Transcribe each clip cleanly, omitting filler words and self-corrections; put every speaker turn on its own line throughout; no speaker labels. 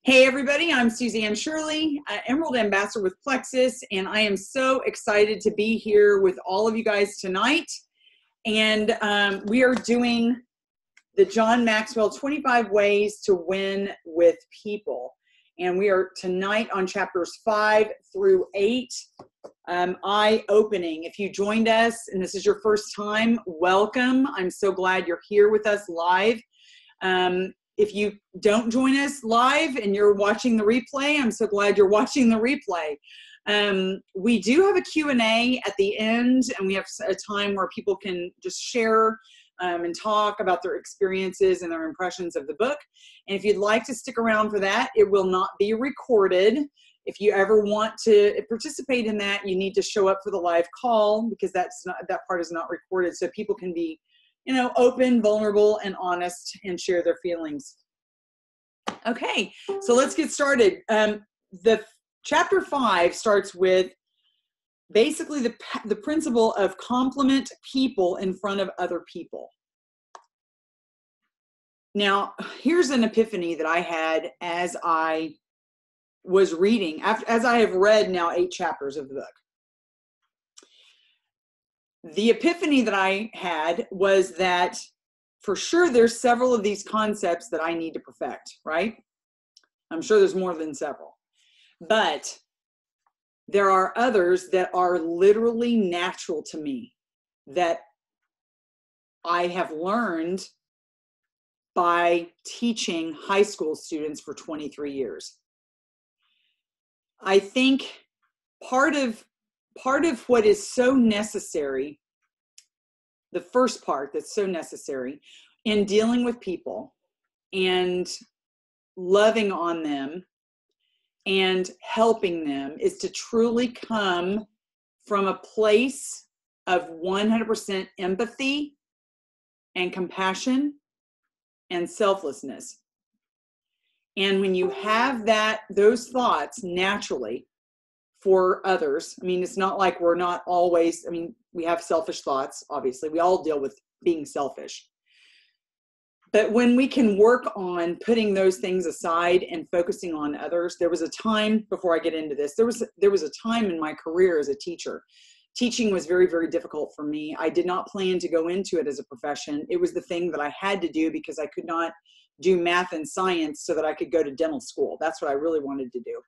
Hey everybody, I'm Suzanne Shirley, Emerald Ambassador with Plexus, and I am so excited to be here with all of you guys tonight. And we are doing the John Maxwell 25 Ways to Win with People. And we are tonight on chapters 5 through 8, eye-opening. If you joined us and this is your first time, welcome. I'm so glad you're here with us live. If you don't join us live and you're watching the replay, I'm so glad you're watching the replay. We do have a Q&A at the end, and we have a time where people can just share and talk about their experiences and their impressions of the book. And if you'd like to stick around for that, it will not be recorded. If you ever want to participate in that, you need to show up for the live call, because that part is not recorded, so people can be open, vulnerable, and honest and share their feelings. Okay, so let's get started. The chapter 5 starts with basically the principle of compliment people in front of other people. Now, here's an epiphany that I had as I was reading, as I have read now 8 chapters of the book. The epiphany that I had was that for sure there's several of these concepts that I need to perfect, right? I'm sure there's more than several. But there are others that are literally natural to me that I have learned by teaching high school students for 23 years. I think part of what is so necessary, the first part that's so necessary in dealing with people and loving on them and helping them, is to truly come from a place of 100% empathy and compassion and selflessness. And when you have those thoughts naturally for others, I mean, it's not like we're not always, we have selfish thoughts, obviously. We all deal with being selfish. But when we can work on putting those things aside and focusing on others, there was a time, before I get into this, there was a time in my career as a teacher. Teaching was very, very difficult for me. I did not plan to go into it as a profession. It was the thing that I had to do because I could not do math and science so that I could go to dental school. That's what I really wanted to do.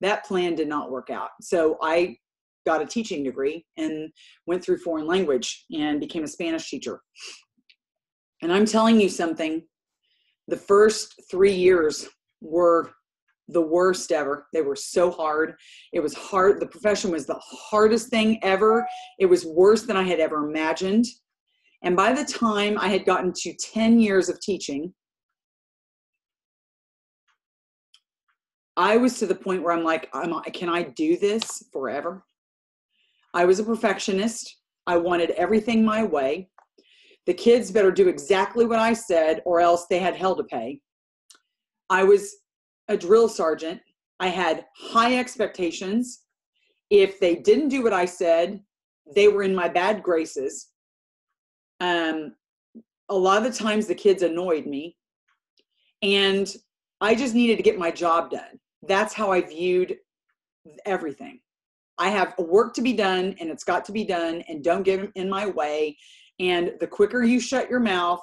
That plan did not work out. So I got a teaching degree and went through foreign language and became a Spanish teacher. And I'm telling you something, the first 3 years were the worst ever. They were so hard. It was hard. The profession was the hardest thing ever. It was worse than I had ever imagined. And by the time I had gotten to 10 years of teaching, I was to the point where I'm like, can I do this forever? I was a perfectionist. I wanted everything my way. The kids better do exactly what I said or else they had hell to pay. I was a drill sergeant. I had high expectations. If they didn't do what I said, they were in my bad graces. A lot of the times the kids annoyed me, and I just needed to get my job done. That's how I viewed everything. I have work to be done, and it's got to be done, and don't get in my way. And the quicker you shut your mouth,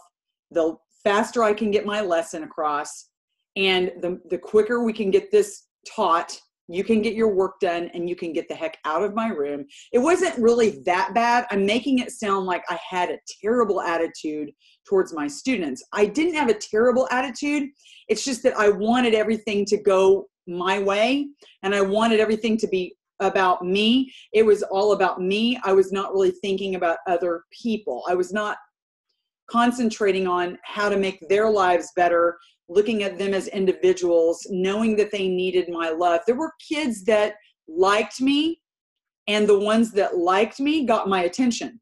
the faster I can get my lesson across. And the quicker we can get this taught, you can get your work done and you can get the heck out of my room. It wasn't really that bad. I'm making it sound like I had a terrible attitude towards my students. I didn't have a terrible attitude. It's just that I wanted everything to go my way, and I wanted everything to be about me. It was all about me. I was not really thinking about other people. I was not concentrating on how to make their lives better, looking at them as individuals, knowing that they needed my love. There were kids that liked me, and the ones that liked me got my attention.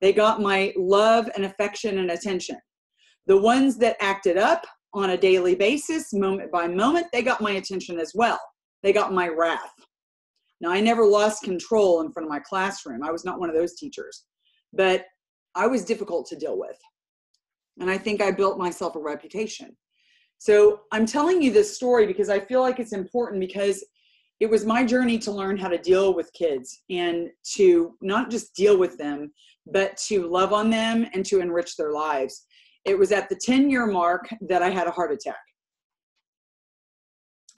They got my love and affection and attention. The ones that acted up on a daily basis, moment by moment, they got my attention as well. They got my wrath. Now, I never lost control in front of my classroom. I was not one of those teachers, but I was difficult to deal with. And I think I built myself a reputation. So I'm telling you this story because I feel like it's important, because it was my journey to learn how to deal with kids, and to not just deal with them, but to love on them and to enrich their lives. It was at the 10-year mark that I had a heart attack.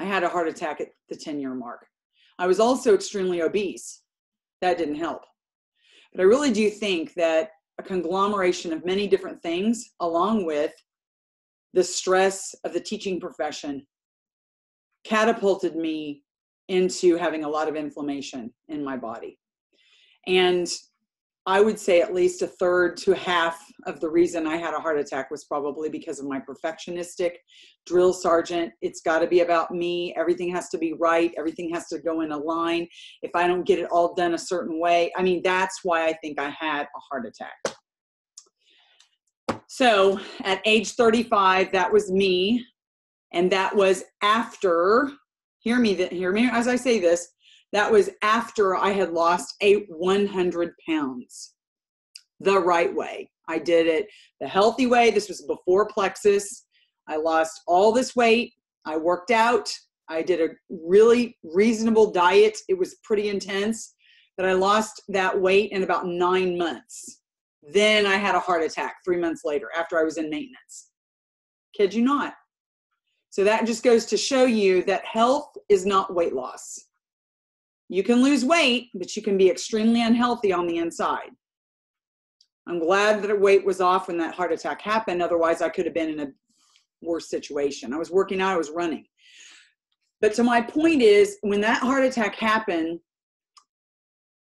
I had a heart attack at the 10-year mark. I was also extremely obese. That didn't help. But I really do think that a conglomeration of many different things, along with the stress of the teaching profession, catapulted me into having a lot of inflammation in my body. And I would say at least a third to half of the reason I had a heart attack was probably because of my perfectionistic drill sergeant. It's got to be about me. Everything has to be right. Everything has to go in a line. If I don't get it all done a certain way, I mean, that's why I think I had a heart attack. So at age 35, that was me. And that was after, hear me as I say this, that was after I had lost 100 pounds the right way. I did it the healthy way. This was before Plexus. I lost all this weight. I worked out. I did a really reasonable diet. It was pretty intense, but I lost that weight in about 9 months. Then I had a heart attack 3 months later after I was in maintenance. Kid you not. So that just goes to show you that health is not weight loss. You can lose weight, but you can be extremely unhealthy on the inside. I'm glad that weight was off when that heart attack happened. Otherwise, I could have been in a worse situation. I was working out, I was running. But to my point is, when that heart attack happened,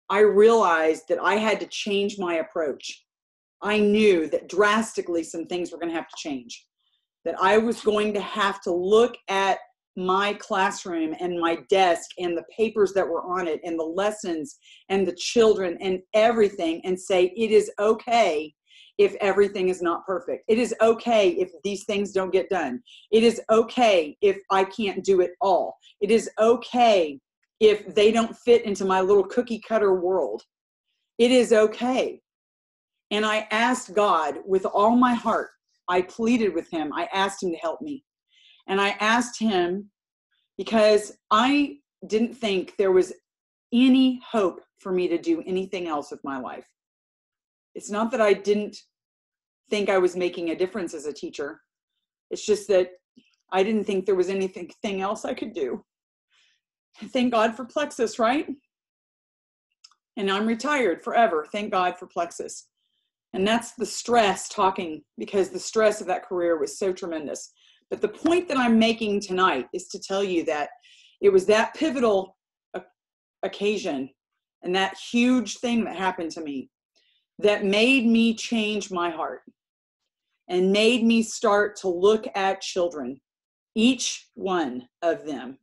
I realized that I had to change my approach. I knew that drastically some things were going to have to change. That I was going to have to look at my classroom and my desk and the papers that were on it and the lessons and the children and everything, and say, it is okay if everything is not perfect. It is okay if these things don't get done. It is okay if I can't do it all. It is okay if they don't fit into my little cookie cutter world. It is okay. And I asked God with all my heart. I pleaded with him. I asked him to help me. And I asked him because I didn't think there was any hope for me to do anything else with my life. It's not that I didn't think I was making a difference as a teacher. It's just that I didn't think there was anything else I could do. Thank God for Plexus, right? And I'm retired forever. Thank God for Plexus. And that's the stress talking, because the stress of that career was so tremendous. But the point that I'm making tonight is to tell you that it was that pivotal occasion and that huge thing that happened to me that made me change my heart and made me start to look at children, each one of them,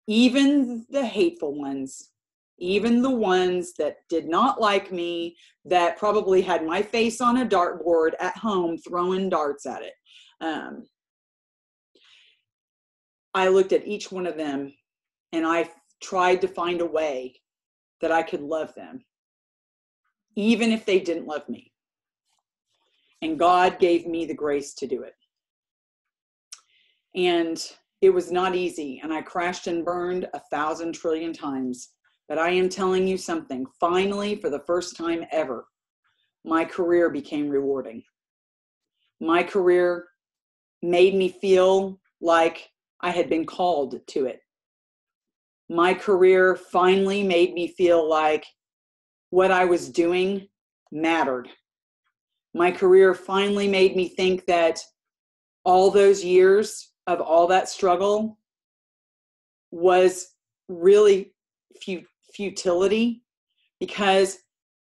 even the hateful ones, even the ones that did not like me, that probably had my face on a dartboard at home throwing darts at it. I looked at each one of them and I tried to find a way that I could love them, even if they didn't love me. And God gave me the grace to do it. And it was not easy. And I crashed and burned 1,000 trillion times. But I am telling you something. Finally, for the first time ever, my career became rewarding. My career made me feel like I had been called to it. My career finally made me feel like what I was doing mattered. My career finally made me think that all those years of all that struggle was really futility, because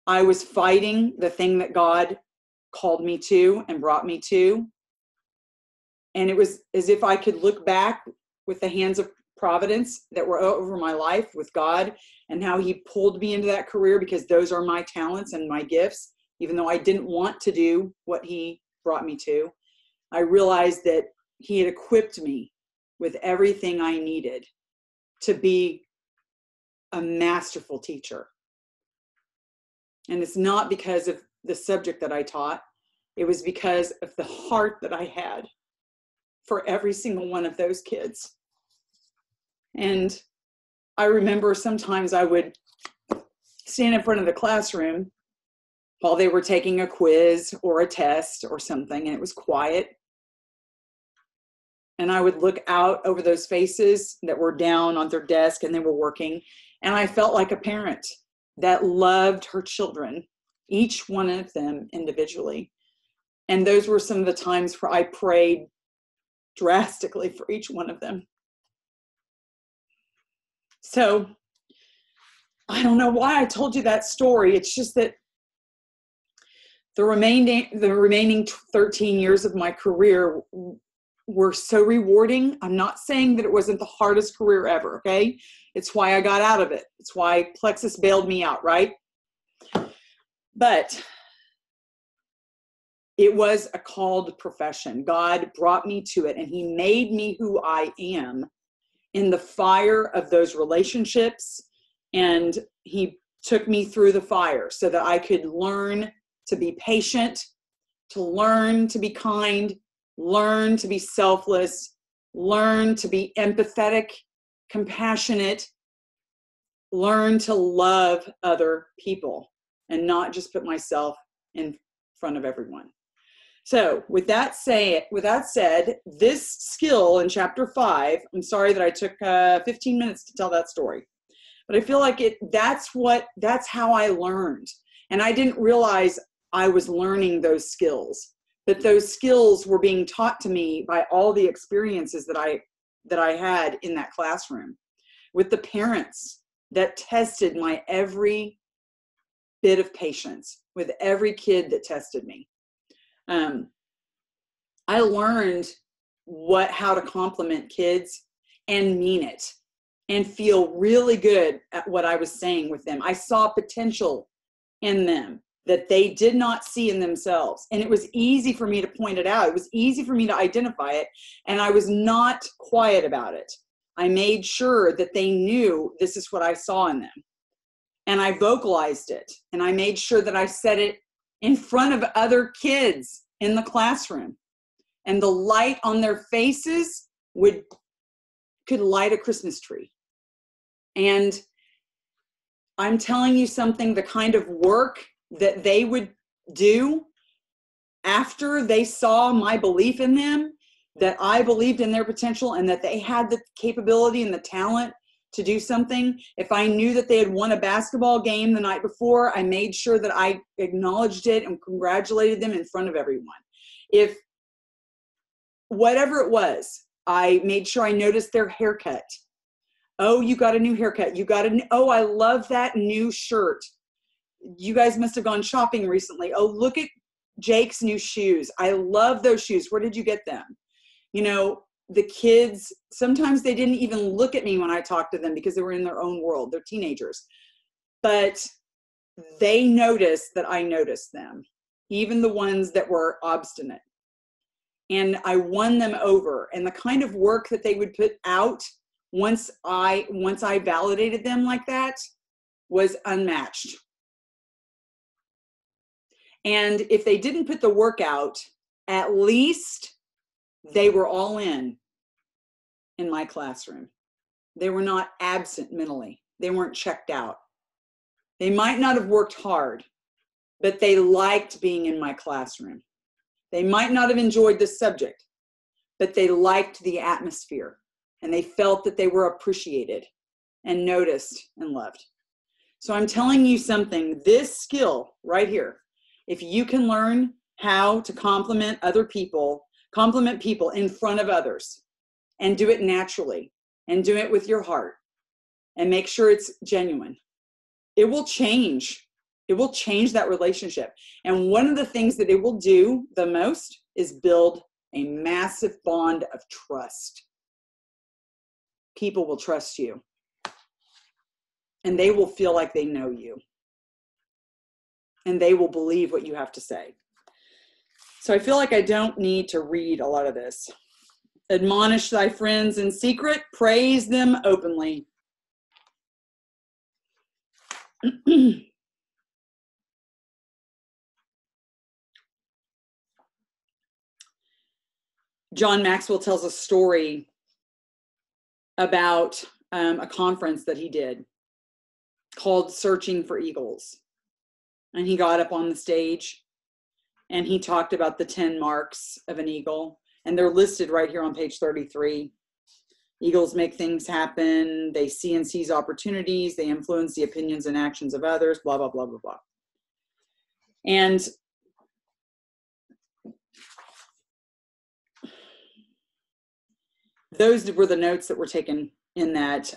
I was fighting the thing that God called me to and brought me to. And it was as if I could look back with the hands of providence that were over my life with God, and how he pulled me into that career, because those are my talents and my gifts. Even though I didn't want to do what he brought me to, I realized that he had equipped me with everything I needed to be a masterful teacher. And it's not because of the subject that I taught. It was because of the heart that I had for every single one of those kids. And I remember sometimes I would stand in front of the classroom while they were taking a quiz or a test or something, and it was quiet. And I would look out over those faces that were down on their desk and they were working. And I felt like a parent that loved her children, each one of them individually. And those were some of the times where I prayed drastically for each one of them. So I don't know why I told you that story. It's just that the remaining 13 years of my career were so rewarding. I'm not saying that it wasn't the hardest career ever, okay? It's why I got out of it. It's why Plexus bailed me out, right? But it was a called profession. God brought me to it, and he made me who I am in the fire of those relationships, and he took me through the fire so that I could learn to be patient, to learn to be kind, learn to be selfless, learn to be empathetic, compassionate, learn to love other people and not just put myself in front of everyone. So with that said, this skill in chapter 5, I'm sorry that I took 15 minutes to tell that story, but I feel like that's how I learned. And I didn't realize I was learning those skills, but those skills were being taught to me by all the experiences that I had in that classroom with the parents that tested my every bit of patience, with every kid that tested me. I learned how to compliment kids and mean it and feel really good at what I was saying with them. I saw potential in them that they did not see in themselves. And it was easy for me to point it out. It was easy for me to identify it. And I was not quiet about it. I made sure that they knew this is what I saw in them. And I vocalized it. And I made sure that I said it in front of other kids in the classroom. And the light on their faces could light a Christmas tree. And I'm telling you something, the kind of work that they would do after they saw my belief in them, that I believed in their potential and that they had the capability and the talent to do something. If I knew that they had won a basketball game the night before, I made sure that I acknowledged it and congratulated them in front of everyone. If whatever it was, I made sure I noticed their haircut. Oh, you got a new haircut. Oh, I love that new shirt. You guys must have gone shopping recently. Oh, look at Jake's new shoes. I love those shoes. Where did you get them? You know, the kids, sometimes they didn't even look at me when I talked to them because they were in their own world. They're teenagers. But they noticed that I noticed them, even the ones that were obstinate. And I won them over. And the kind of work that they would put out once I validated them like that was unmatched. And if they didn't put the work out, at least they were all in my classroom. They were not absent mentally. They weren't checked out. They might not have worked hard, but they liked being in my classroom. They might not have enjoyed the subject, but they liked the atmosphere and they felt that they were appreciated and noticed and loved. So I'm telling you something, this skill right here, if you can learn how to compliment people in front of others and do it naturally and do it with your heart and make sure it's genuine, it will change. It will change that relationship. And one of the things that it will do the most is build a massive bond of trust. People will trust you. And they will feel like they know you. And they will believe what you have to say. So I feel like I don't need to read a lot of this. Admonish thy friends in secret, praise them openly. John Maxwell tells a story about a conference that he did called Searching for Eagles. And he got up on the stage and he talked about the 10 marks of an eagle. And they're listed right here on page 33. Eagles make things happen. They see and seize opportunities. They influence the opinions and actions of others, blah, blah, blah, blah, blah. And those were the notes that were taken in that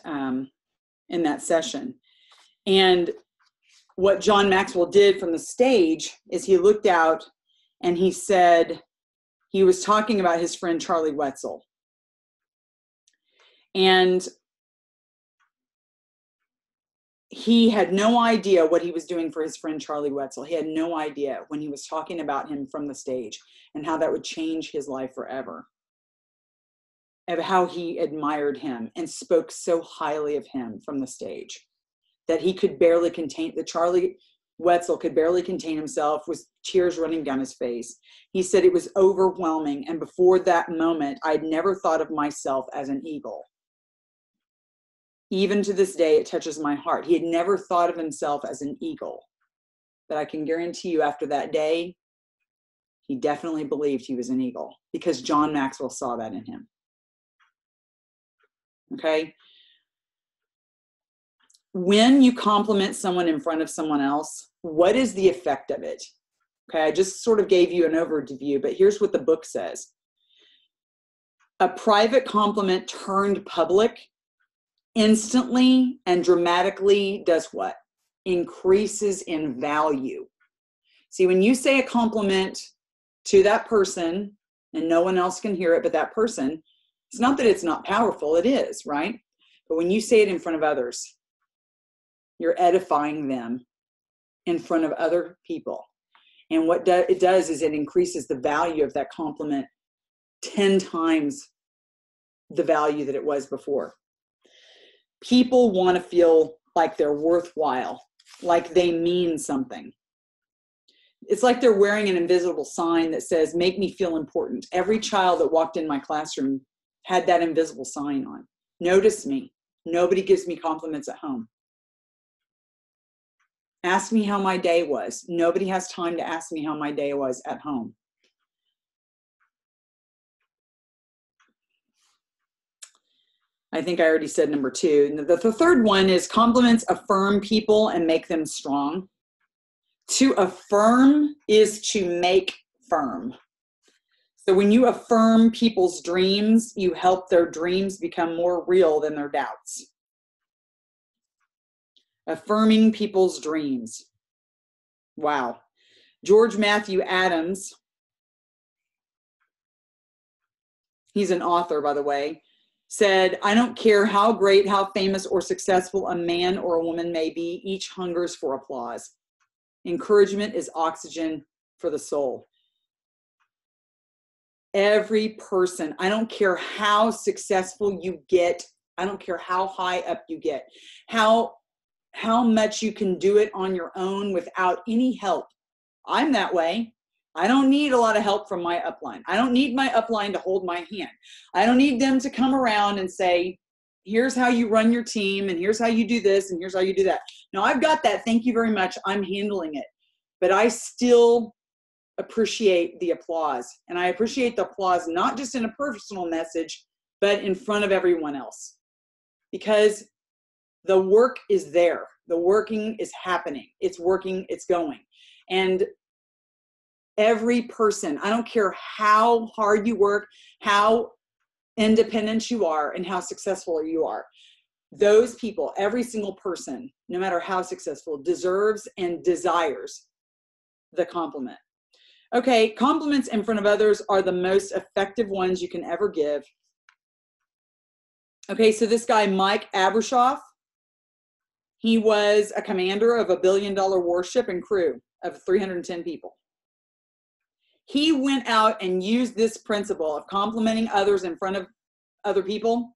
session. And what John Maxwell did from the stage is he looked out and he said, he was talking about his friend Charlie Wetzel. And he had no idea what he was doing for his friend Charlie Wetzel. He had no idea when he was talking about him from the stage and how that would change his life forever. Of how he admired him and spoke so highly of him from the stage that he could barely contain, that Charlie Wetzel could barely contain himself with tears running down his face. He said it was overwhelming. And before that moment, I'd never thought of myself as an eagle. Even to this day, it touches my heart. He had never thought of himself as an eagle. But I can guarantee you after that day, he definitely believed he was an eagle because John Maxwell saw that in him. Okay? When you compliment someone in front of someone else, what is the effect of it? Okay, I just sort of gave you an overview, but here's what the book says. A private compliment turned public instantly and dramatically does what? Increases in value. See, when you say a compliment to that person and no one else can hear it but that person, it's not that it's not powerful, it is, right? But when you say it in front of others, you're edifying them in front of other people. And what it does is it increases the value of that compliment 10 times the value that it was before. People want to feel like they're worthwhile, like they mean something. It's like they're wearing an invisible sign that says, make me feel important. Every child that walked in my classroom had that invisible sign on. Notice me. Nobody gives me compliments at home. Ask me how my day was. Nobody has time to ask me how my day was at home. I think I already said number 2. The third one is compliments affirm people and make them strong. To affirm is to make firm. So when you affirm people's dreams, you help their dreams become more real than their doubts. Affirming people's dreams. Wow. George Matthew Adams, he's an author, by the way, said, I don't care how great, how famous or successful a man or a woman may be, each hungers for applause. Encouragement is oxygen for the soul. Every person, I don't care how successful you get, I don't care how high up you get, how much you can do it on your own without any help. I'm that way. I don't need a lot of help from my upline. I don't need my upline to hold my hand. I don't need them to come around and say, here's how you run your team, and here's how you do this, and here's how you do that. No, I've got that. Thank you very much. I'm handling it. But I still appreciate the applause. And I appreciate the applause, not just in a personal message, but in front of everyone else. Because the work is there. The working is happening. It's working. It's going. And every person, I don't care how hard you work, how independent you are, and how successful you are. Those people, every single person, no matter how successful, deserves and desires the compliment. Okay, compliments in front of others are the most effective ones you can ever give. Okay, so this guy, Mike Abrashoff, he was a commander of a $1 billion warship and crew of 310 people. He went out and used this principle of complimenting others in front of other people.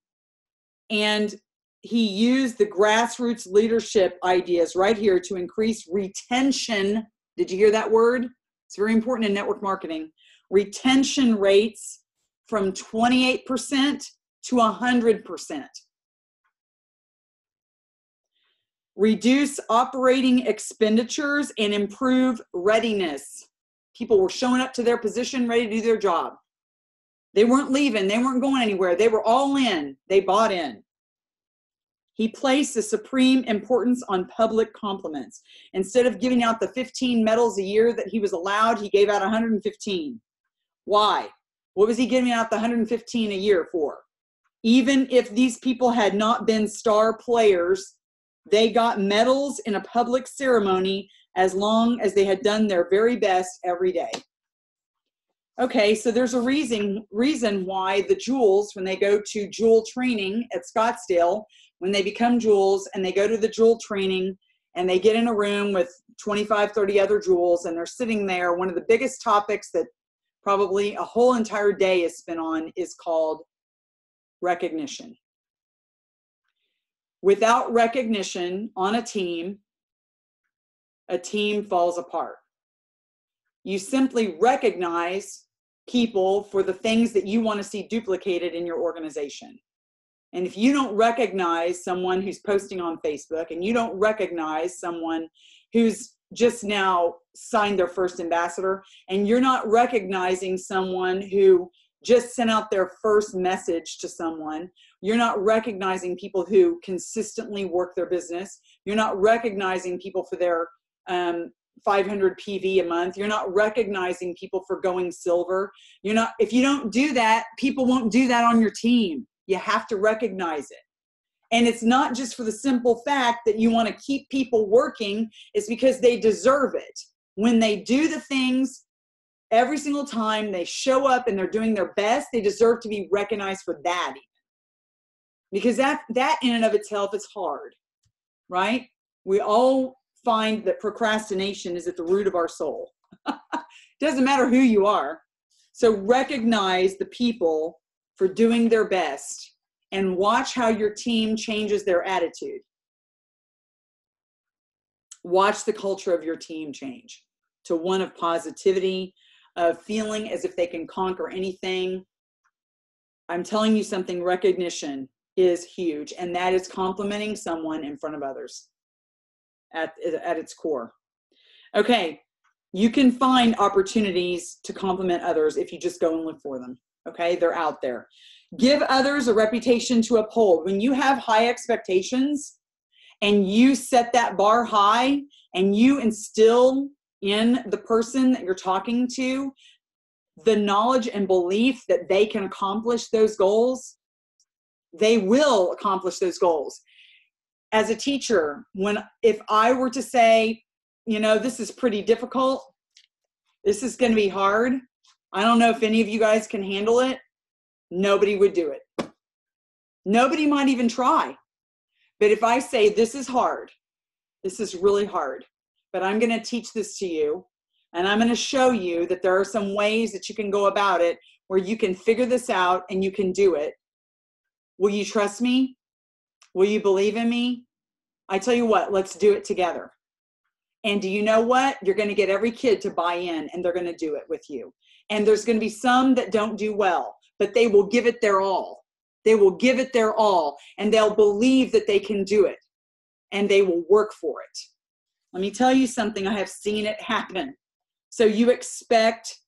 And he used the grassroots leadership ideas right here to increase retention. Did you hear that word? It's very important in network marketing. Retention rates from 28% to 100%. Reduce operating expenditures and improve readiness. People were showing up to their position ready to do their job. They weren't leaving. They weren't going anywhere. They were all in. They bought in. He placed the supreme importance on public compliments. Instead of giving out the 15 medals a year that he was allowed, he gave out 115. Why? What was he giving out the 115 a year for? Even if these people had not been star players, they got medals in a public ceremony as long as they had done their very best every day. Okay, so there's a reason why the Jewels, when they go to Jewel training at Scottsdale, when they become Jewels and they go to the Jewel training and they get in a room with 25, 30 other Jewels and they're sitting there, one of the biggest topics that probably a whole entire day is spent on is called recognition. Without recognition on a team falls apart. You simply recognize people for the things that you want to see duplicated in your organization. And if you don't recognize someone who's posting on Facebook, and you don't recognize someone who's just now signed their first ambassador, and you're not recognizing someone who just sent out their first message to someone, you're not recognizing people who consistently work their business, you're not recognizing people for their 500 PV a month, you're not recognizing people for going silver, if you don't do that, people won't do that on your team. You have to recognize it. And it's not just for the simple fact that you want to keep people working, it's because they deserve it. When they do the things every single time, they show up and they're doing their best, they deserve to be recognized for that even. Because that in and of itself is hard, right? We all find that procrastination is at the root of our soul. Doesn't matter who you are. So recognize the people for doing their best and watch how your team changes their attitude. Watch the culture of your team change to one of positivity, of feeling as if they can conquer anything. I'm telling you something, recognition is huge, and that is complimenting someone in front of others at its core. Okay, you can find opportunities to compliment others if you just go and look for them. Okay, they're out there. Give others a reputation to uphold. When you have high expectations and you set that bar high and you instill in the person that you're talking to the knowledge and belief that they can accomplish those goals, they will accomplish those goals. As a teacher, if I were to say, this is pretty difficult, this is going to be hard, I don't know if any of you guys can handle it, nobody would do it. Nobody might even try. But if I say, this is hard, this is really hard, but I'm going to teach this to you, and I'm going to show you that there are some ways that you can go about it where you can figure this out and you can do it. Will you trust me? Will you believe in me? I tell you what, let's do it together. And do you know what? You're going to get every kid to buy in, and they're going to do it with you. And there's going to be some that don't do well, but they will give it their all. They will give it their all, and they'll believe that they can do it, and they will work for it. Let me tell you something. I have seen it happen. So you expect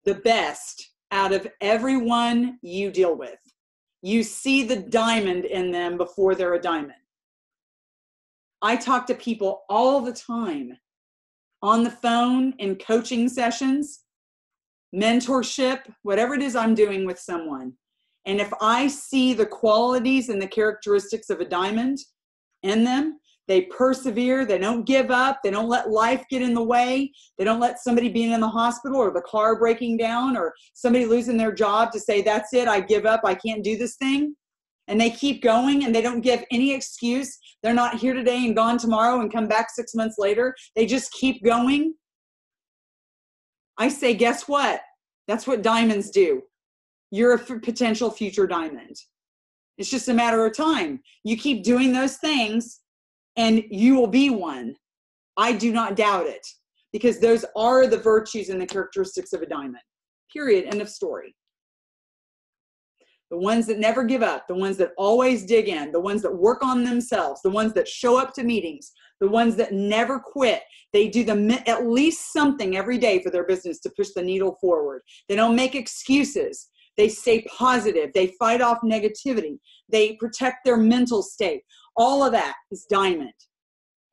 the best out of everyone you deal with. You see the diamond in them before they're a diamond. I talk to people all the time on the phone, in coaching sessions, mentorship, whatever it is I'm doing with someone. And if I see the qualities and the characteristics of a diamond in them, they persevere, they don't give up, they don't let life get in the way, they don't let somebody being in the hospital or the car breaking down or somebody losing their job to say, that's it, I give up, I can't do this thing. And they keep going, and they don't give any excuse. They're not here today and gone tomorrow and come back 6 months later. They just keep going. I say, guess what? That's what diamonds do. You're a potential future diamond. It's just a matter of time. You keep doing those things and you will be one. I do not doubt it, because those are the virtues and the characteristics of a diamond. Period. End of story. the ones that never give up, the ones that always dig in, the ones that work on themselves, the ones that show up to meetings, the ones that never quit. They do at least something every day for their business to push the needle forward. They don't make excuses. They stay positive. They fight off negativity. They protect their mental state. All of that is diamond.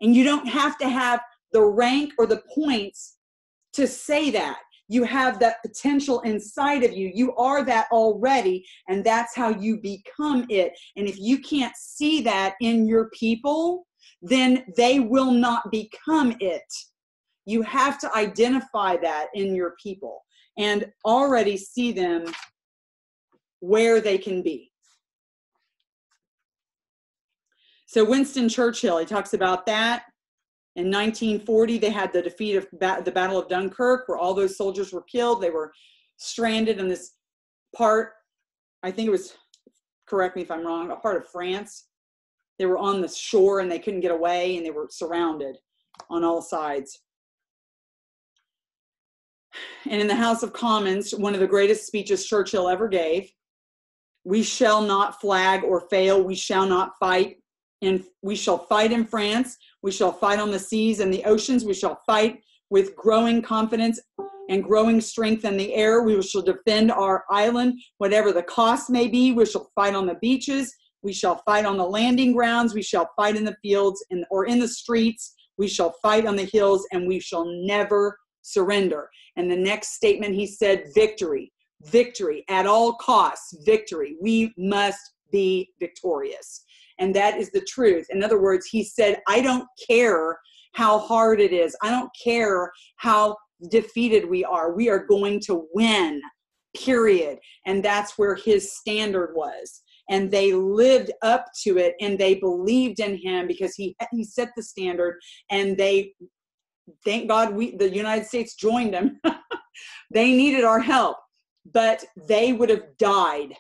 And you don't have to have the rank or the points to say that. You have that potential inside of you. You are that already, and that's how you become it. And if you can't see that in your people, then they will not become it. You have to identify that in your people and already see them where they can be. So Winston Churchill, he talks about that. In 1940, they had the defeat of the Battle of Dunkirk, where all those soldiers were killed. They were stranded in this part, I think it was, correct me if I'm wrong, a part of France. They were on the shore and they couldn't get away, and they were surrounded on all sides. And in the House of Commons, one of the greatest speeches Churchill ever gave, "We shall not flag or fail. We shall not fight. And we shall fight in France. We shall fight on the seas and the oceans. We shall fight with growing confidence and growing strength in the air. We shall defend our island, whatever the cost may be. We shall fight on the beaches. We shall fight on the landing grounds. We shall fight in the fields or in the streets. We shall fight on the hills, and we shall never surrender." And the next statement he said, victory, victory at all costs, victory. We must be victorious. And that is the truth. In other words, he said, I don't care how hard it is. I don't care how defeated we are. We are going to win, period. And that's where his standard was. And they lived up to it, and they believed in him because he set the standard. And they, thank God, the United States joined him. They needed our help, but they would have died.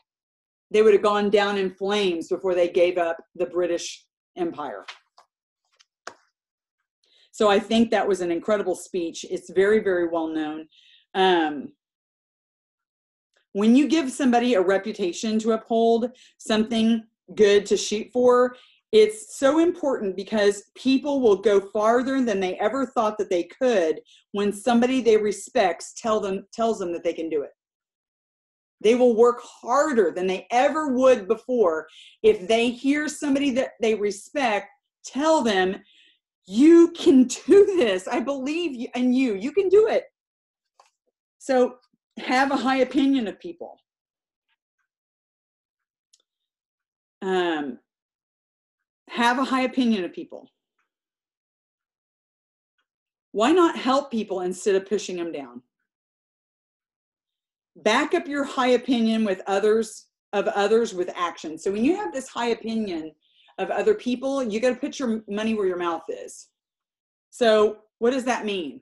They would have gone down in flames before they gave up the British Empire. So I think that was an incredible speech. It's very, very well known. When you give somebody a reputation to uphold, something good to shoot for, it's so important because people will go farther than they ever thought that they could when somebody they respect tells them that they can do it. They will work harder than they ever would before if they hear somebody that they respect tell them, you can do this. I believe in you. You can do it. So have a high opinion of people. Have a high opinion of people. Why not help people instead of pushing them down? Back up your high opinion with others with action. So when you have this high opinion of other people, you got to put your money where your mouth is. So what does that mean?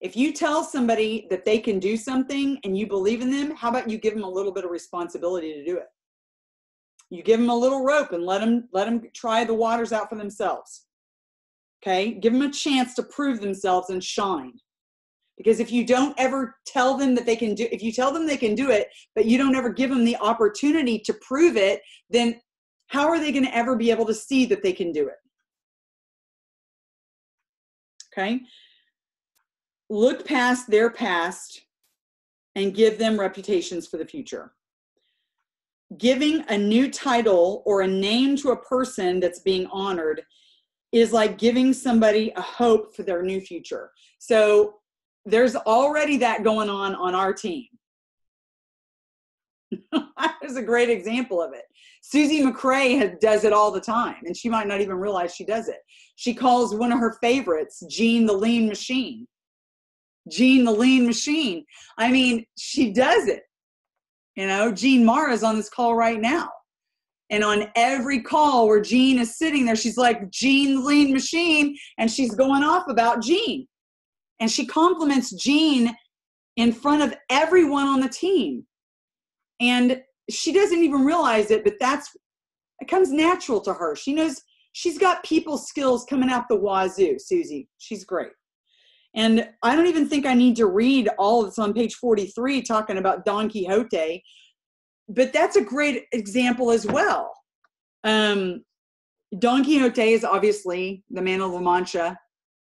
If you tell somebody that they can do something and you believe in them, how about you give them a little bit of responsibility to do it? You give them a little rope and let them try the waters out for themselves. Okay? Give them a chance to prove themselves and shine. Because if you don't ever tell them that they can do, if you tell them they can do it, but you don't ever give them the opportunity to prove it, then how are they going to ever be able to see that they can do it? Okay? Look past their past and give them reputations for the future. Giving a new title or a name to a person that's being honored is like giving somebody a hope for their new future. So there's already that going on our team. There's a great example of it. Susie McCrae does it all the time, and she might not even realize she does it. She calls one of her favorites Jean the Lean Machine. Jean the Lean Machine. I mean, she does it. You know, Jean Mara's on this call right now. And on every call where Jean is sitting there, she's like, Jean the Lean Machine, and she's going off about Jean. And she compliments Jean in front of everyone on the team. And she doesn't even realize it, but it comes natural to her. She knows she's got people skills coming out the wazoo, Susie. She's great. And I don't even think I need to read all that's on page 43 talking about Don Quixote. but that's a great example as well. Don Quixote is obviously the Man of La Mancha,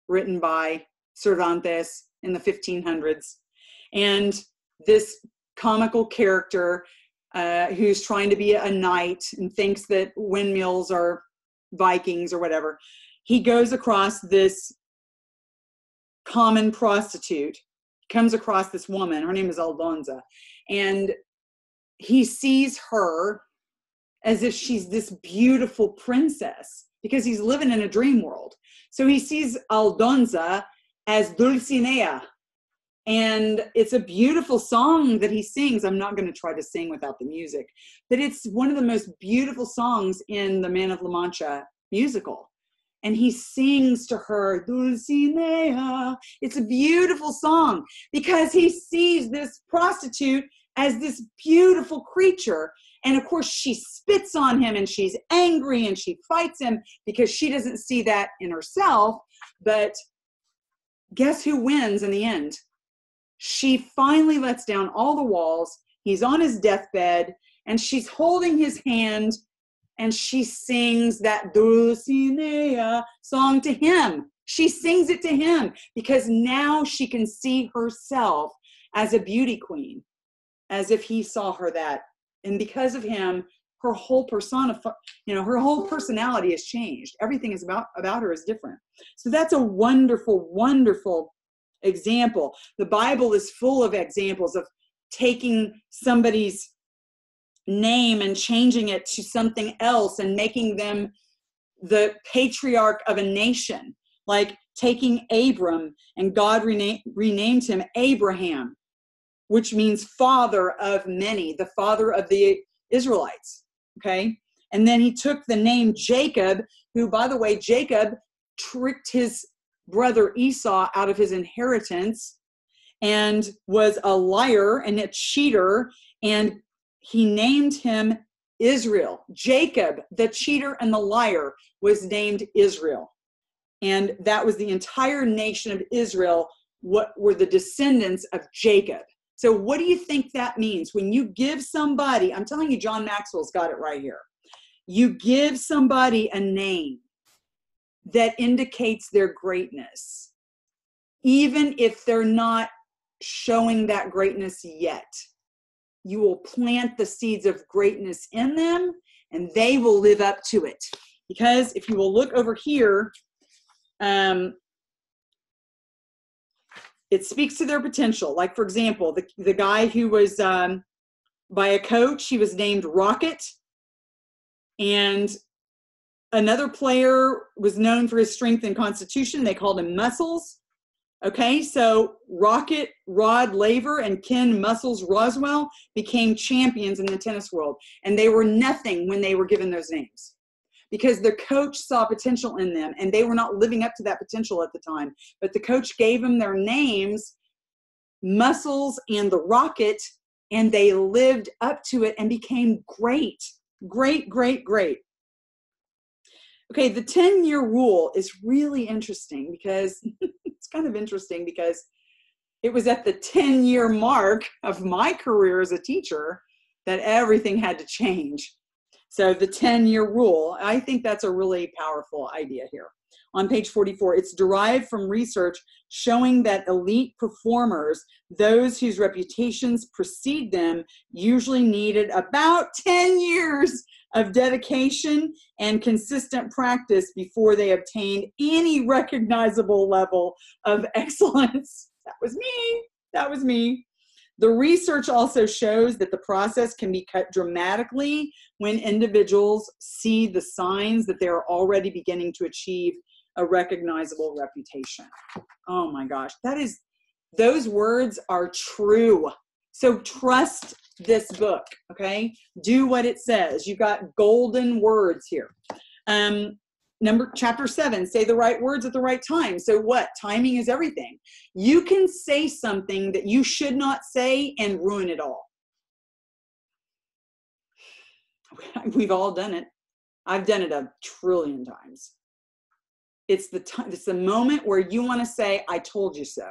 written by Cervantes in the 1500s. And this comical character who's trying to be a knight and thinks that windmills are Vikings or whatever, he goes across this common prostitute, comes across this woman, her name is Aldonza, and he sees her as if she's this beautiful princess because he's living in a dream world. So he sees Aldonza as Dulcinea, and it's a beautiful song that he sings. I'm not going to try to sing without the music, but it's one of the most beautiful songs in the Man of La Mancha musical. And he sings to her, Dulcinea. It's a beautiful song because he sees this prostitute as this beautiful creature. And of course, she spits on him and she's angry and she fights him because she doesn't see that in herself. But guess who wins in the end? She finally lets down all the walls. He's on his deathbed and she's holding his hand and she sings that Dulcinea song to him. She sings it to him because now she can see herself as a beauty queen, as if he saw her that. And because of him, her whole persona, her whole personality has changed. Everything is about her is different. So that's a wonderful, wonderful example. The Bible is full of examples of taking somebody's name and changing it to something else and making them the patriarch of a nation, like taking Abram and God renamed him Abraham, which means father of many, the father of the Israelites. Okay. And then he took the name Jacob, who, by the way, Jacob tricked his brother Esau out of his inheritance and was a liar and a cheater, and he named him Israel. Jacob, the cheater and the liar, was named Israel. And that was the entire nation of Israel, what were the descendants of Jacob. So what do you think that means? When you give somebody, I'm telling you, John Maxwell's got it right here. You give somebody a name that indicates their greatness, even if they're not showing that greatness yet. You will plant the seeds of greatness in them and they will live up to it. Because if you will look over here, it speaks to their potential. Like, for example, the guy who was by a coach, he was named Rocket. And another player was known for his strength and constitution. They called him Muscles. Okay, so Rocket Rod Laver and Ken Muscles Roswell became champions in the tennis world. And they were nothing when they were given those names, because the coach saw potential in them and they were not living up to that potential at the time. But the coach gave them their names, Muscles and the Rocket, and they lived up to it and became great. Great, great, great. Okay, the 10-year rule is really interesting because it's kind of interesting because it was at the 10-year mark of my career as a teacher that everything had to change. So the 10-year rule, I think that's a really powerful idea here. On page 44, it's derived from research showing that elite performers, those whose reputations precede them, usually needed about 10 years of dedication and consistent practice before they obtained any recognizable level of excellence. That was me. That was me. The research also shows that the process can be cut dramatically when individuals see the signs that they're already beginning to achieve a recognizable reputation. Oh my gosh, those words are true. So trust this book, okay? Do what it says. You got golden words here. Chapter 7, say the right words at the right time. So what? Timing is everything. You can say something that you should not say and ruin it all. We've all done it. I've done it 1 trillion times. It's the moment where you want to say, I told you so.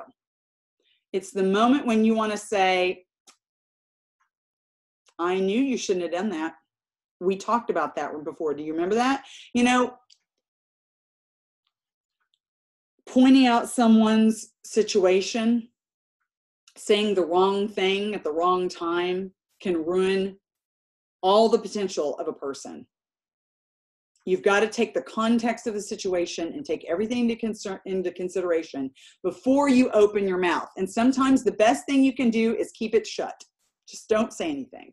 It's the moment when you want to say, I knew you shouldn't have done that. We talked about that one before. Do you remember that? You know, pointing out someone's situation, saying the wrong thing at the wrong time can ruin all the potential of a person. You've got to take the context of the situation and take everything into consideration before you open your mouth. And sometimes the best thing you can do is keep it shut. Just don't say anything.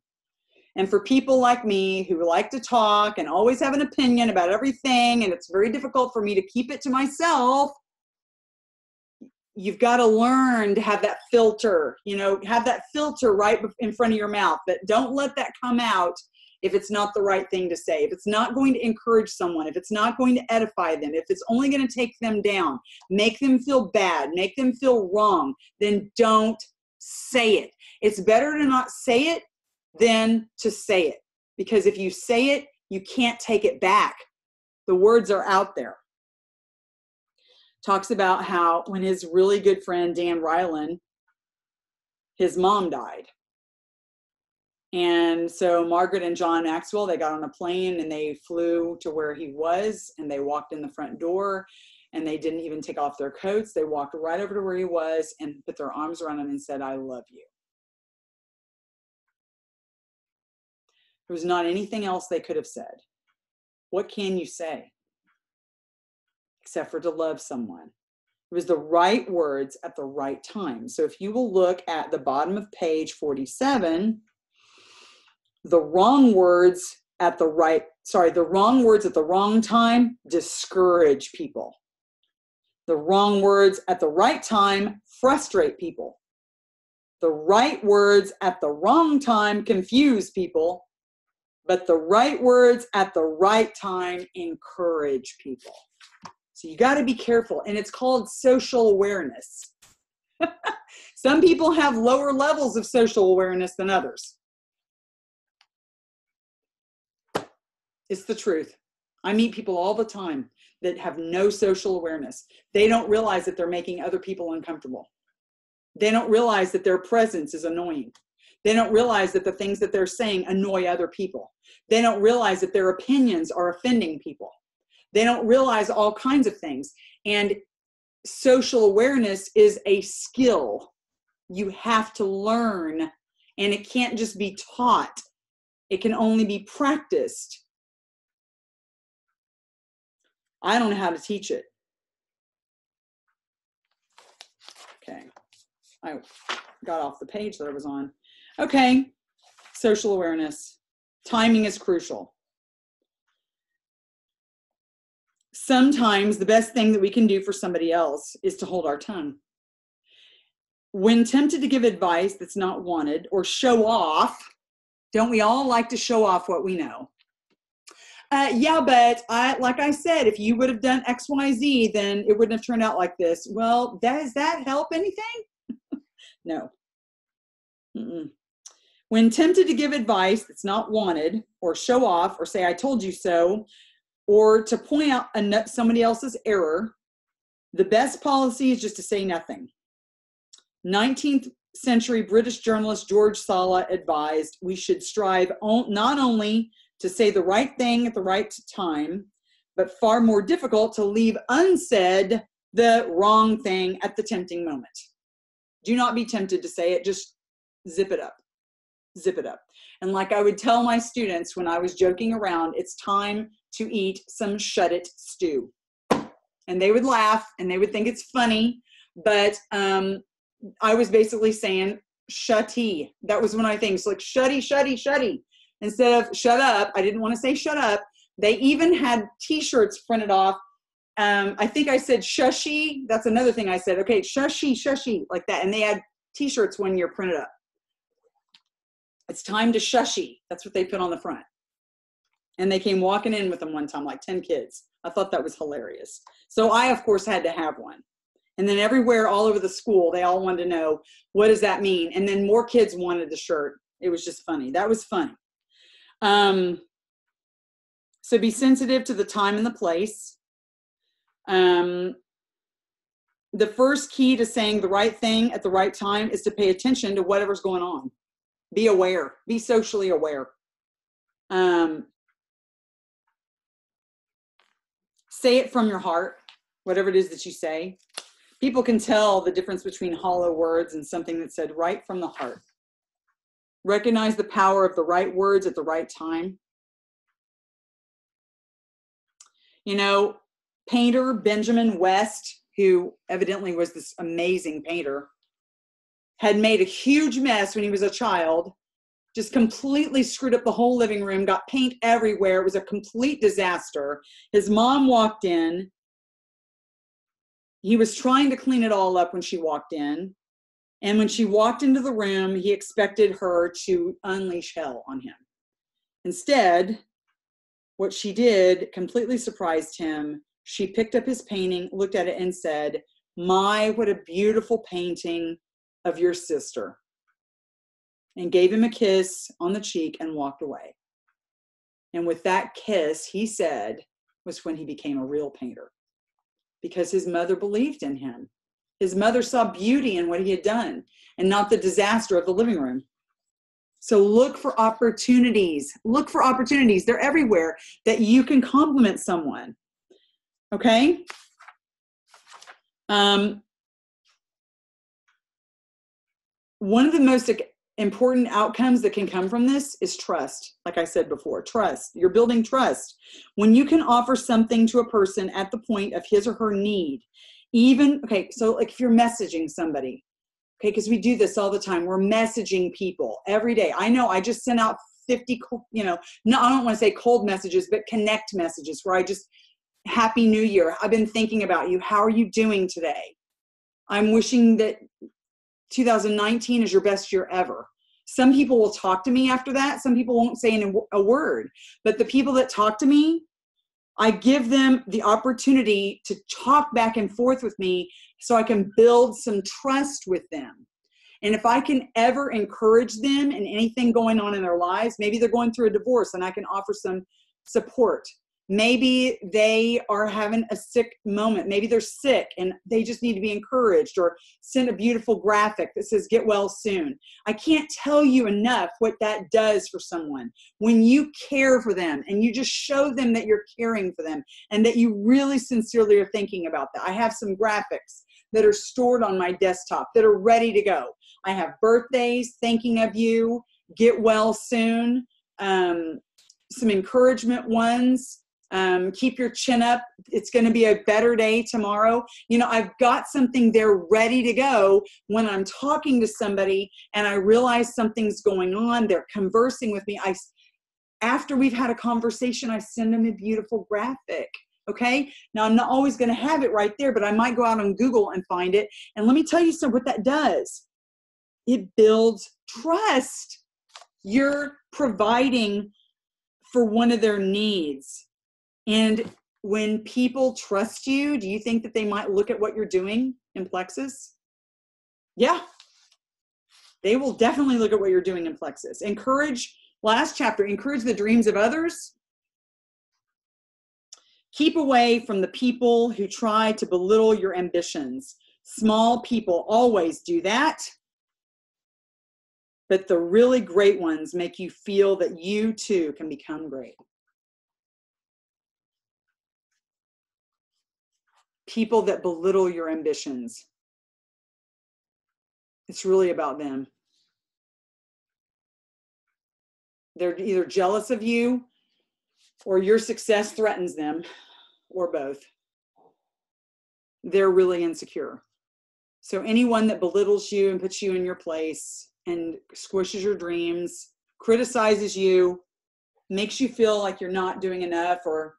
And for people like me who like to talk and always have an opinion about everything, and it's very difficult for me to keep it to myself, you've got to learn to have that filter, you know, have that filter right in front of your mouth, that don't let that come out if it's not the right thing to say, if it's not going to encourage someone, if it's not going to edify them, if it's only going to take them down, make them feel bad, make them feel wrong, then don't say it. It's better to not say it than to say it, because if you say it, you can't take it back. The words are out there. Talks about how when his really good friend Dan Ryland, his mom died. And so Margaret and John Maxwell, they got on a plane and they flew to where he was, and they walked in the front door, and they didn't even take off their coats. They walked right over to where he was and put their arms around him and said, "I love you." There was not anything else they could have said. What can you say except for to love someone? It was the right words at the right time. So if you will look at the bottom of page 47, the wrong words at the wrong time discourage people. The wrong words at the right time frustrate people. The right words at the wrong time confuse people, but the right words at the right time encourage people. So you got to be careful, and it's called social awareness. Some people have lower levels of social awareness than others. It's the truth. I meet people all the time that have no social awareness. They don't realize that they're making other people uncomfortable. They don't realize that their presence is annoying. They don't realize that the things that they're saying annoy other people. They don't realize that their opinions are offending people. They don't realize all kinds of things. And social awareness is a skill you have to learn, and it can't just be taught. It can only be practiced. I don't know how to teach it. Okay, I got off the page that I was on. Okay, social awareness. Timing is crucial. Sometimes the best thing that we can do for somebody else is to hold our tongue. When tempted to give advice that's not wanted or show off, don't we all like to show off what we know? Yeah, but like I said, if you would have done X, Y, Z, then it wouldn't have turned out like this. Well, does that help anything? No. Mm-mm. When tempted to give advice that's not wanted or show off or say, "I told you so," or to point out somebody else's error, the best policy is just to say nothing. 19th century British journalist George Sala advised we should strive not only to say the right thing at the right time, but far more difficult to leave unsaid the wrong thing at the tempting moment. Do not be tempted to say it, just zip it up. Zip it up. And like I would tell my students when I was joking around, it's time to eat some shut it stew. And they would laugh and they would think it's funny, but I was basically saying shutty. That was one of my things, like shutty, shutty, shutty. Instead of shut up, I didn't want to say shut up. They even had t-shirts printed off. I think I said shushy. That's another thing I said. Okay, shushy, shushy, like that. And they had t-shirts one year printed up. It's time to shushy. That's what they put on the front. And they came walking in with them one time, like 10 kids. I thought that was hilarious. So I, of course, had to have one. And then everywhere, all over the school, they all wanted to know, what does that mean? And then more kids wanted the shirt. It was just funny. That was funny. So be sensitive to the time and the place. The first key to saying the right thing at the right time is to pay attention to whatever's going on. Be aware. Be socially aware. Say it from your heart, whatever it is that you say. People can tell the difference between hollow words and something that's said right from the heart. Recognize the power of the right words at the right time. You know, painter Benjamin West, who evidently was this amazing painter, had made a huge mess when he was a child, just completely screwed up the whole living room, got paint everywhere. It was a complete disaster. His mom walked in. He was trying to clean it all up when she walked in. And when she walked into the room, he expected her to unleash hell on him. Instead, what she did completely surprised him. She picked up his painting, looked at it, and said, "My, what a beautiful painting of your sister," and gave him a kiss on the cheek and walked away. And with that kiss, he said, was when he became a real painter, because his mother believed in him. His mother saw beauty in what he had done and not the disaster of the living room. So look for opportunities. Look for opportunities. They're everywhere that you can compliment someone. Okay? One of the most important outcomes that can come from this is trust. Like I said before, trust. You're building trust. When you can offer something to a person at the point of his or her need, even, okay, so like if you're messaging somebody, okay, because we do this all the time. We're messaging people every day. I know I just sent out 50, no, I don't want to say cold messages, but connect messages where I just, Happy New Year. I've been thinking about you. How are you doing today? I'm wishing that 2019 is your best year ever. Some people will talk to me after that. Some people won't say a word. But the people that talk to me, I give them the opportunity to talk back and forth with me so I can build some trust with them. And if I can ever encourage them in anything going on in their lives, maybe they're going through a divorce and I can offer some support. Maybe they are having a sick moment. Maybe they're sick and they just need to be encouraged, or send a beautiful graphic that says, "Get well soon." I can't tell you enough what that does for someone. When you care for them and you just show them that you're caring for them and that you really sincerely are thinking about that. I have some graphics that are stored on my desktop that are ready to go. I have birthdays, thinking of you, get well soon, some encouragement ones. Keep your chin up. It's going to be a better day tomorrow. You know, I've got something there ready to go when I'm talking to somebody and I realize something's going on. They're conversing with me. After we've had a conversation, I send them a beautiful graphic. Okay. Now I'm not always going to have it right there, but I might go out on Google and find it. And let me tell you what that does. It builds trust. You're providing for one of their needs. And when people trust you, do you think that they might look at what you're doing in Plexus? Yeah, they will definitely look at what you're doing in Plexus. Last chapter, encourage the dreams of others. Keep away from the people who try to belittle your ambitions. Small people always do that. But the really great ones make you feel that you too can become great. People that belittle your ambitions. It's really about them. They're either jealous of you or your success threatens them, or both. They're really insecure. So anyone that belittles you and puts you in your place and squishes your dreams, criticizes you, makes you feel like you're not doing enough, or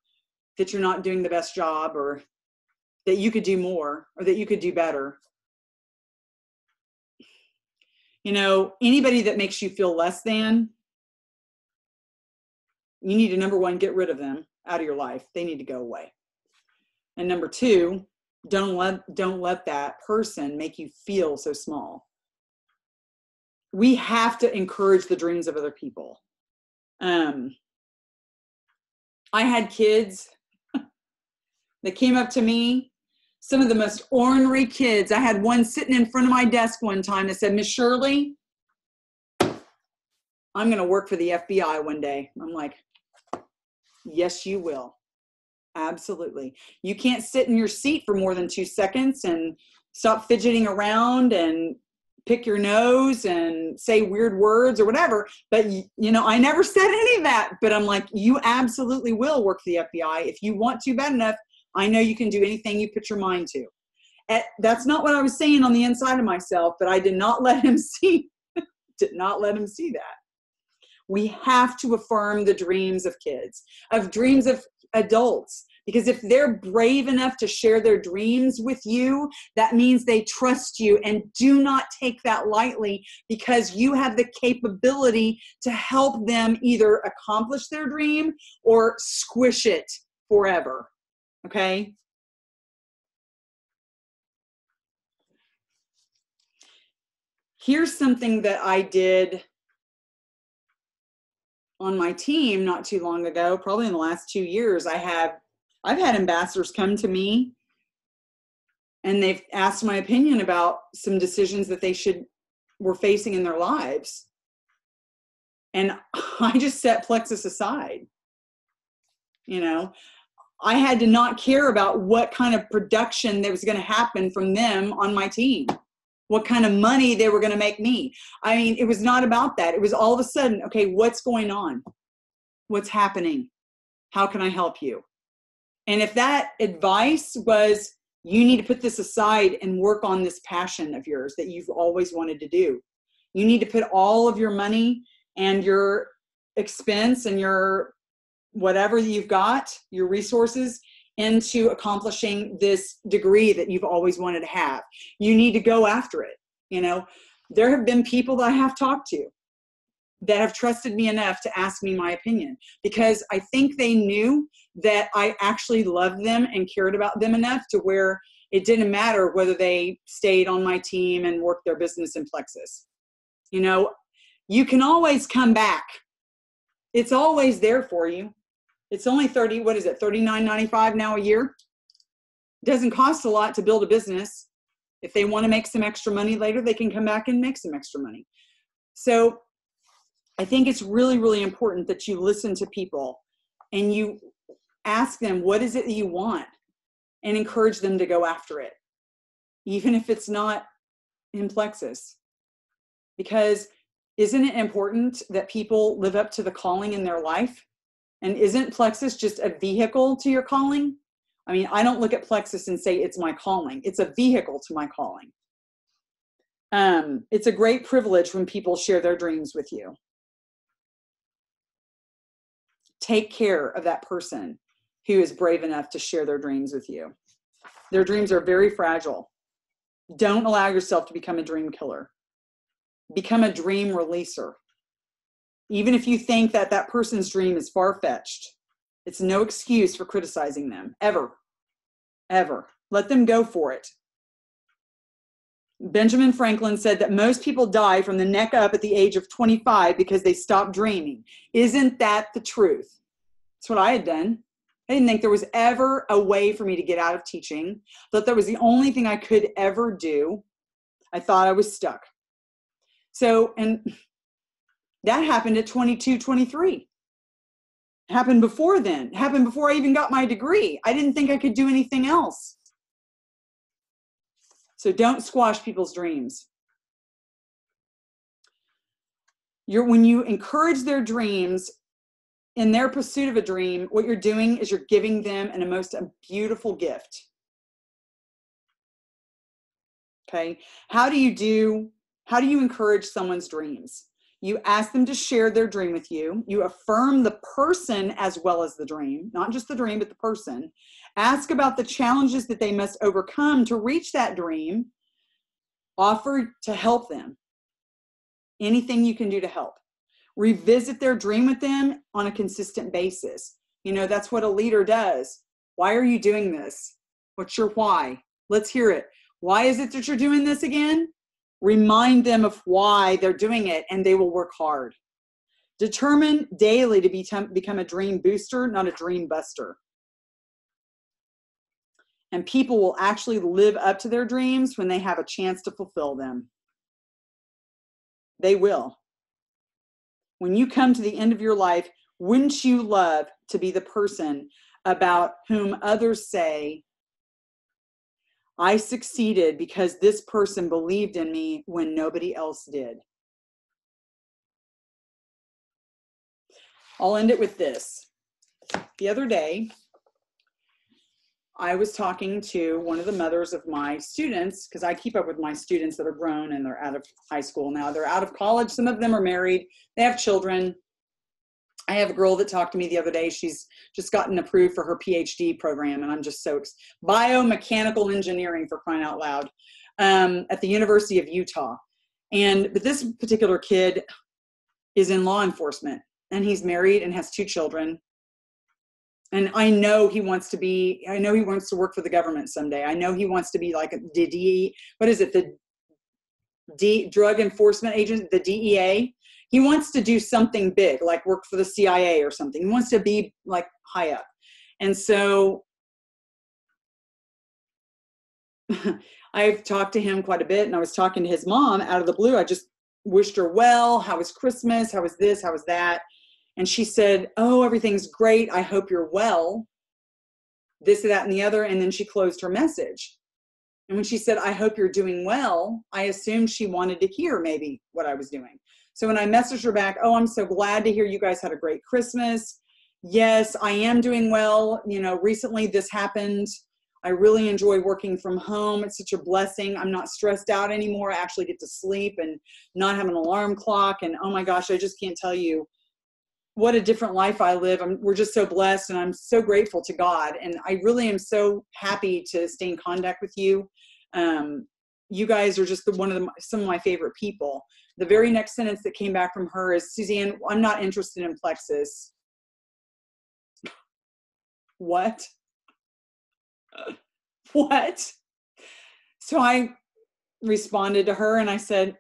that you're not doing the best job, or that you could do more, or that you could do better. You know, anybody that makes you feel less than, you need to, number one, get rid of them out of your life. They need to go away. And number two, don't let that person make you feel so small. We have to encourage the dreams of other people. I had kids that came up to me, some of the most ornery kids. I had one sitting in front of my desk one time that said, "Miss Shirley, I'm going to work for the FBI one day. I'm like, yes, you will. Absolutely. You can't sit in your seat for more than 2 seconds and stop fidgeting around and pick your nose and say weird words or whatever. But, you know, I never said any of that. But I'm like, you absolutely will work for the FBI. If you want to bad enough, I know you can do anything you put your mind to. That's not what I was saying on the inside of myself, but I did not let him see, did not let him see that. We have to affirm the dreams of kids, of dreams of adults, because if they're brave enough to share their dreams with you, that means they trust you, and do not take that lightly, because you have the capability to help them either accomplish their dream or squish it forever. Okay? Here's something that I did on my team not too long ago, probably in the last 2 years. I've had ambassadors come to me and they've asked my opinion about some decisions that they were facing in their lives. And I just set Plexus aside. You know, I had to not care about what kind of production that was going to happen from them on my team, what kind of money they were going to make me. I mean, it was not about that. It was all of a sudden, okay, what's going on? What's happening? How can I help you? And if that advice was, you need to put this aside and work on this passion of yours that you've always wanted to do. You need to put all of your money and your expense and your whatever you've got, your resources, into accomplishing this degree that you've always wanted to have. You need to go after it. You know, there have been people that I have talked to that have trusted me enough to ask me my opinion, because I think they knew that I actually loved them and cared about them enough to where it didn't matter whether they stayed on my team and worked their business in Plexus. You know, you can always come back. It's always there for you. It's only $39.95 now a year. It doesn't cost a lot to build a business. If they want to make some extra money later, they can come back and make some extra money. So I think it's really, really important that you listen to people and you ask them, what is it that you want? And encourage them to go after it, even if it's not in Plexus. Because isn't it important that people live up to the calling in their life? And isn't Plexus just a vehicle to your calling? I mean, I don't look at Plexus and say it's my calling. It's a vehicle to my calling. It's a great privilege when people share their dreams with you. Take care of that person who is brave enough to share their dreams with you. Their dreams are very fragile. Don't allow yourself to become a dream killer. Become a dream releaser. Even if you think that that person's dream is far-fetched, it's no excuse for criticizing them, ever, ever. Let them go for it. Benjamin Franklin said that most people die from the neck up at the age of 25 because they stopped dreaming. Isn't that the truth? That's what I had done. I didn't think there was ever a way for me to get out of teaching. I thought that was the only thing I could ever do. I thought I was stuck. So, and that happened at 22, 23. Happened before then. Happened before I even got my degree. I didn't think I could do anything else. So don't squash people's dreams. When you encourage their dreams, in their pursuit of a dream, what you're doing is you're giving them a beautiful gift. Okay? How do you encourage someone's dreams? You ask them to share their dream with you. You affirm the person as well as the dream, not just the dream, but the person. Ask about the challenges that they must overcome to reach that dream. Offer to help them. Anything you can do to help. Revisit their dream with them on a consistent basis. You know, that's what a leader does. Why are you doing this? What's your why? Let's hear it. Why is it that you're doing this again? Remind them of why they're doing it, and they will work hard. Determine daily to become a dream booster, not a dream buster. And people will actually live up to their dreams when they have a chance to fulfill them. They will. when you come to the end of your life, wouldn't you love to be the person about whom others say, I succeeded because this person believed in me when nobody else did? I'll end it with this. The other day, I was talking to one of the mothers of my students, because I keep up with my students that are grown and they're out of high school now. They're out of college. Some of them are married. They have children. I have a girl that talked to me the other day. She's just gotten approved for her PhD program, and I'm just so biomechanical engineering, for crying out loud, at the University of Utah. But this particular kid is in law enforcement, and he's married and has 2 children. And I know he wants to work for the government someday. I know he wants to be like the drug enforcement agent, the DEA. He wants to do something big, like work for the CIA or something. He wants to be like high up. And so I've talked to him quite a bit, and I was talking to his mom out of the blue. I just wished her well. How was Christmas? How was this? How was that? And she said, oh, everything's great. I hope you're well. This, that, and the other. And then she closed her message. And when she said, I hope you're doing well, I assumed she wanted to hear maybe what I was doing. So when I messaged her back, oh, I'm so glad to hear you guys had a great Christmas. Yes, I am doing well. You know, recently this happened. I really enjoy working from home. It's such a blessing. I'm not stressed out anymore. I actually get to sleep and not have an alarm clock. And oh my gosh, I just can't tell you what a different life I live. We're just so blessed, and I'm so grateful to God. And I really am so happy to stay in contact with you. You guys are just some of my favorite people. The very next sentence that came back from her is, Suzanne, I'm not interested in Plexus. What? What? So I responded to her and I said,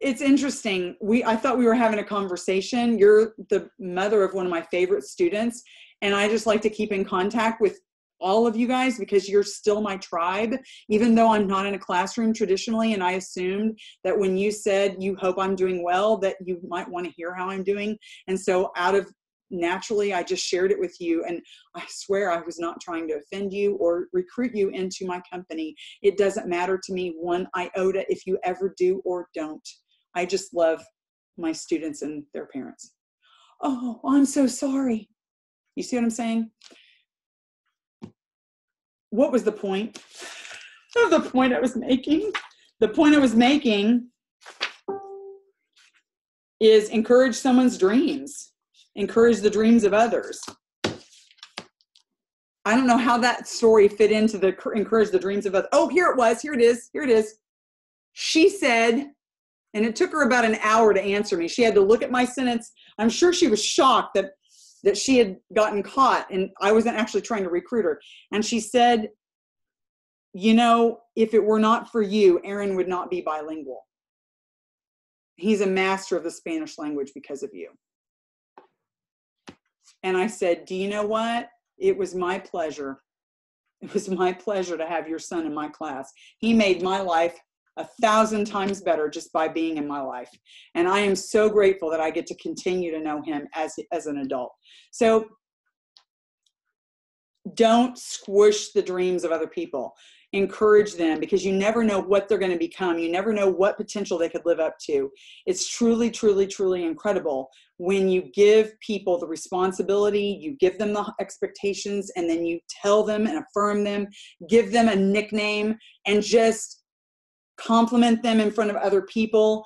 it's interesting. I thought we were having a conversation. You're the mother of one of my favorite students, and I just like to keep in contact with all of you guys because you're still my tribe, even though I'm not in a classroom traditionally. And I assumed that when you said you hope I'm doing well, that you might want to hear how I'm doing. And so naturally, I just shared it with you. And I swear I was not trying to offend you or recruit you into my company. It doesn't matter to me one iota if you ever do or don't. I just love my students and their parents. Oh, I'm so sorry. You see what I'm saying? What was the point? The point I was making? The point I was making is encourage someone's dreams. Encourage the dreams of others. I don't know how that story fit into the encourage the dreams of others. Oh, here it was. Here it is. Here it is. She said, and it took her about an hour to answer me. She had to look at my sentence. I'm sure she was shocked that she had gotten caught and I wasn't actually trying to recruit her. And she said, you know, if it were not for you, Aaron would not be bilingual. He's a master of the Spanish language because of you. And I said, do you know what? It was my pleasure. It was my pleasure to have your son in my class. He made my life 1,000 times better just by being in my life. And I am so grateful that I get to continue to know him as an adult. So don't squish the dreams of other people. Encourage them, because you never know what they're going to become. You never know what potential they could live up to. It's truly, truly, truly incredible when you give people the responsibility, you give them the expectations, and then you tell them and affirm them, give them a nickname, and just compliment them in front of other people.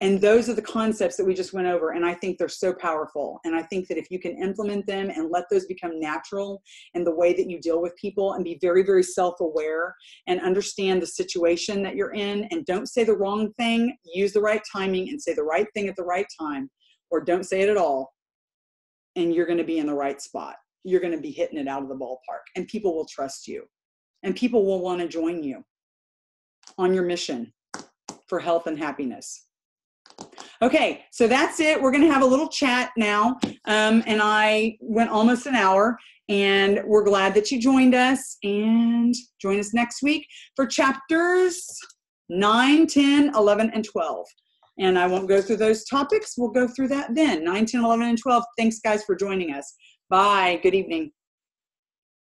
And those are the concepts that we just went over. And I think they're so powerful. And I think that if you can implement them and let those become natural in the way that you deal with people, and be very, very self-aware and understand the situation that you're in, and don't say the wrong thing, use the right timing and say the right thing at the right time, or don't say it at all. And you're going to be in the right spot. You're going to be hitting it out of the ballpark, and people will trust you, and people will want to join you on your mission for health and happiness. Okay, so that's it. We're going to have a little chat now. And I went almost an hour, and we're glad that you joined us, and join us next week for chapters 9, 10, 11, and 12. And I won't go through those topics. We'll go through that then. 9, 10, 11, and 12. Thanks, guys, for joining us. Bye. Good evening.